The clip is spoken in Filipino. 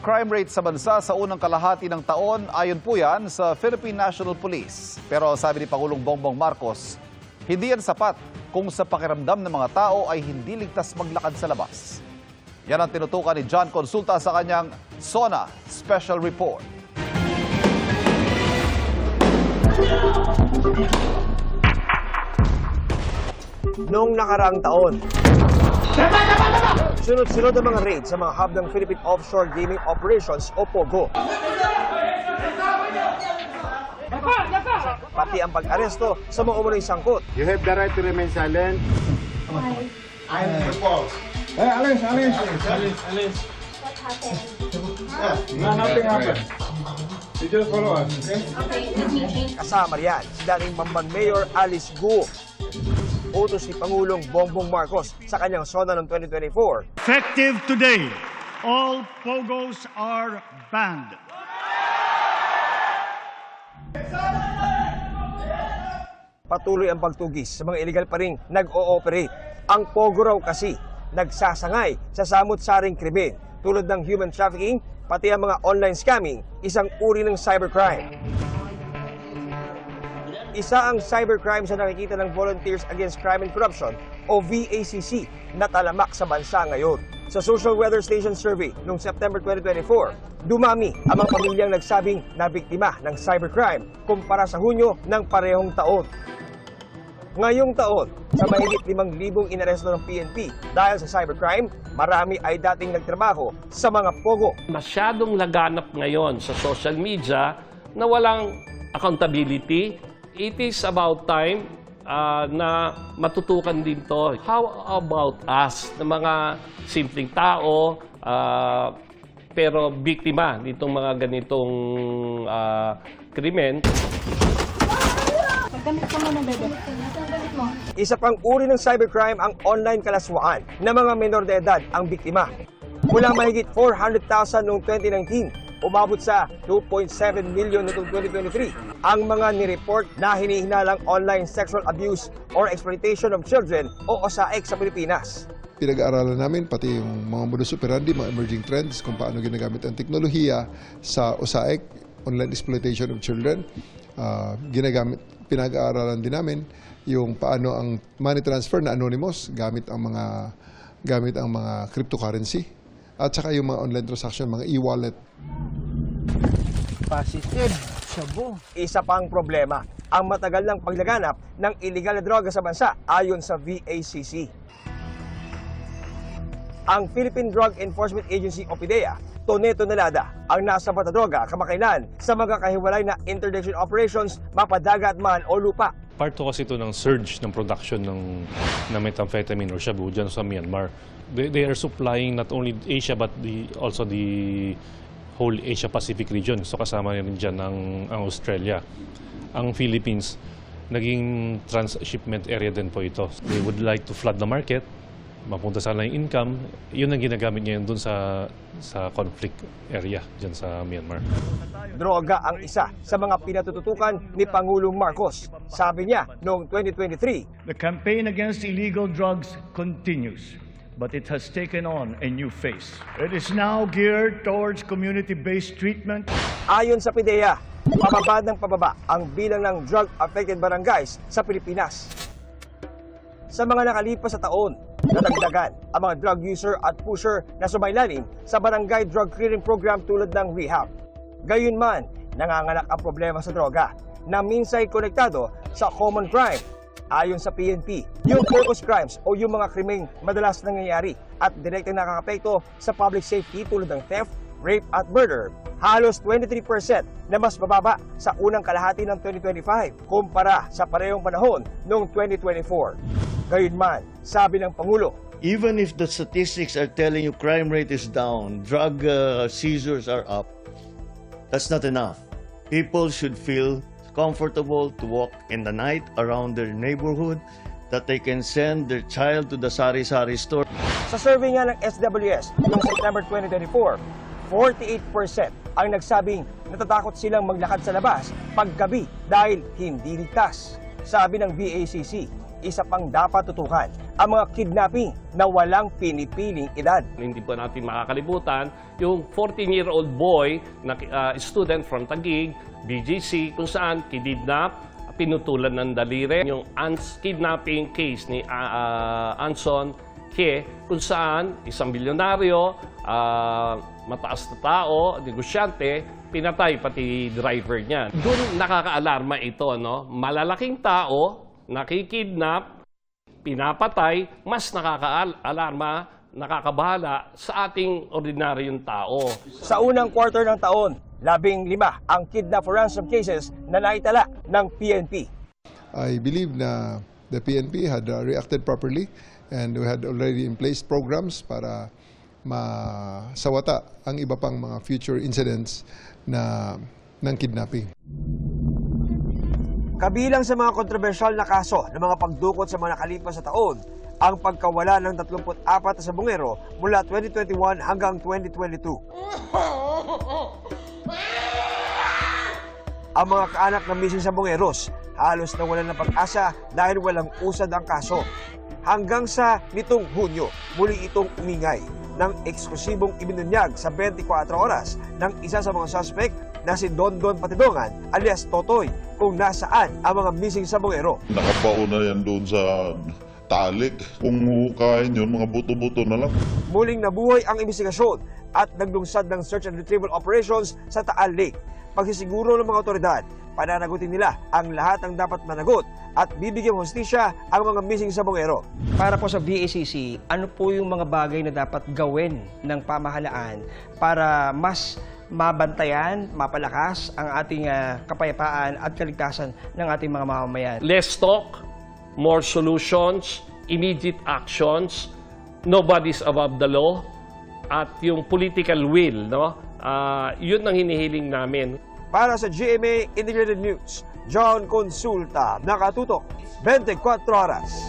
crime rate sa bansa sa unang kalahati ng taon, ayon po yan sa Philippine National Police. Pero sabi ni Pangulong Bongbong Marcos, hindi yan sapat kung sa pakiramdam ng mga tao ay hindi ligtas maglakad sa labas. Yan ang tinutukan ni John Consulta sa kanyang SONA Special Report. Noong nakaraang taon, sunod-sunod ang mga raid sa mga hub ng Philippine Offshore Gaming Operations o POGO. Pati ang pag-aresto sa mga umunoy sangkot. You have the right to remain silent. I'm Paul. Hey, Alice. What happened? Nothing happened. You just follow us, okay? Okay, let me change. Kasama riyan si dating Bamban Mayor Alice Guo. Utos ni Pangulong Bongbong Marcos sa kanyang SONA noong 2024. Effective today, all POGOs are banned. Patuloy ang pagtugis sa mga illegal pa ring nag-ooperate. Ang POGO raw kasi nagsasangay sa samut-saring krimen tulad ng human trafficking, pati ang mga online scamming, isang uri ng cybercrime. Isa ang cybercrime sa nakikita ng Volunteers Against Crime and Corruption o VACC na talamak sa bansa ngayon. Sa Social Weather Station Survey noong September 2024, dumami ang mga pamilyang nagsabing nabiktima ng cybercrime kumpara sa Hunyo ng parehong taon. Ngayong taon, sa mahigit 5,000 inaresto ng PNP dahil sa cybercrime, marami ay dating nagtrabaho sa mga POGO. Masyadong laganap ngayon sa social media na walang accountability. It is about time na matutukan din to. How about us, na mga simpleng tao, pero biktima nitong mga ganitong krimen? Magdamit ka muna, bebe. Magdamit mo. Isa pang uri ng cybercrime ang online kalaswaan na mga menor de edad ang biktima. Mula mahigit 400,000 noong 2019, umabot sa 2.7 million noong 2023 ang mga nireport na hinihinalang online sexual abuse or exploitation of children o OSAEC sa Pilipinas. Pinag-aaralan namin pati yung mga modus operandi, mga emerging trends, kung paano ginagamit ang teknolohiya sa OSAEC, online exploitation of children. Pinag-aaralan din namin yung paano ang money transfer na anonymous gamit ang mga cryptocurrency at saka yung mga online transaction, mga e-wallet. Positive, shabu. Isa pang problema, ang matagal ng paglaganap ng illegal na droga sa bansa ayon sa VACC. Ang Philippine Drug Enforcement Agency o PDEA, tone-tonelada ang nasa droga kamakailan sa mga kahiwalay na interdiction operations, mapadagat man o lupa. Part to kasi ito ng surge ng production ng methamphetamine or shabu dyan sa Myanmar. They are supplying not only Asia but also the whole Asia-Pacific region. So kasama rin dyan ang Australia. Ang Philippines, naging transshipment area din po ito. They would like to flood the market, mapunta sana yung income. Yun ang ginagamit ngayon dun sa conflict area dyan sa Myanmar. Droga ang isa sa mga pinatututukan ni Pangulong Marcos. Sabi niya noong 2023, The campaign against illegal drugs continues, but it has taken on a new face. It is now geared towards community-based treatment. ayon sa PDEA, pababa ng pababa ang bilang ng drug-affected barangays sa Pilipinas. Sa mga nakalipas sa taon, nadagdagan ang mga drug user at pusher na sumailalim sa barangay drug clearing program tulad ng rehab. Gayunman, nanganganak ang problema sa droga na minsay konektado sa common crime. Ayon sa PNP, yung focus crimes o yung mga krimeng madalas nangyayari at direktang nakakapekto sa public safety tulad ng theft, rape at murder, halos 23% na mas bababa sa unang kalahati ng 2025 kumpara sa parehong panahon noong 2024. Gayunman, sabi ng Pangulo, even if the statistics are telling you crime rate is down, drug seizures are up, that's not enough. People should feel comfortable to walk in the night around their neighborhood, that they can send their child to the sari-sari store. Sa survey nga ng SWS noong September 2024, 48% ang nagsabing natatakot silang maglakad sa labas paggabi dahil hindi ligtas. Sabi ng VACC, isa pang dapat tutukan ang mga kidnapping na walang pinipiling edad. Hindi po natin makakalimutan yung 14-year-old boy na student from Taguig, BGC, kung saan kidnap, pinutulan ng daliri. Yung kidnapping case ni Anson Ke, kung saan isang bilyonaryo, mataas na tao, negosyante, pinatay pati driver niya. Doon nakaka-alarma ito, no? Malalaking tao, nakikidnap, pinapatay, mas nakaka-alarma, nakakabahala sa ating ordinaryong tao. Sa unang quarter ng taon, 15 ang kidnap for ransom cases na naitala ng PNP. I believe na the PNP had reacted properly and we had already in place programs para masawata ang iba pang mga future incidents ng kidnapping. Kabilang sa mga kontrobersyal na kaso ng mga pagdukot sa mga nakalipas na taon, ang pagkawala ng 34 na sabongero mula 2021 hanggang 2022. Ang mga kaanak ng missing sabongeros halos nawalan ng pag-asa dahil walang usad ang kaso. Hanggang sa nitong Hunyo, muli itong umingay ng eksklusibong ibinunyag sa 24 oras ng isa sa mga suspect na si Dondon Patidongan alias Totoy kung nasaan ang mga missing sabongero. Nakabaon na yan doon sa talik. Kung hukain yun, mga buto-buto na lang. Muling nabuhay ang investigasyon at naglungsad ng search and retrieval operations sa Taal Lake. Pagsisiguro ng mga otoridad, pananagutin nila ang lahat ng dapat managot at bibigyan hustisya ang mga missing sabongero. Para po sa BACC, ano po yung mga bagay na dapat gawin ng pamahalaan para mas mabantayan, mapalakas ang ating kapayapaan at kaligtasan ng ating mga mamamayan? Less talk, more solutions, immediate actions, nobody's above the law, at yung political will, no? Yun ang hinihiling namin. Para sa GMA Integrated News, John Consulta, nakatutok 24 oras.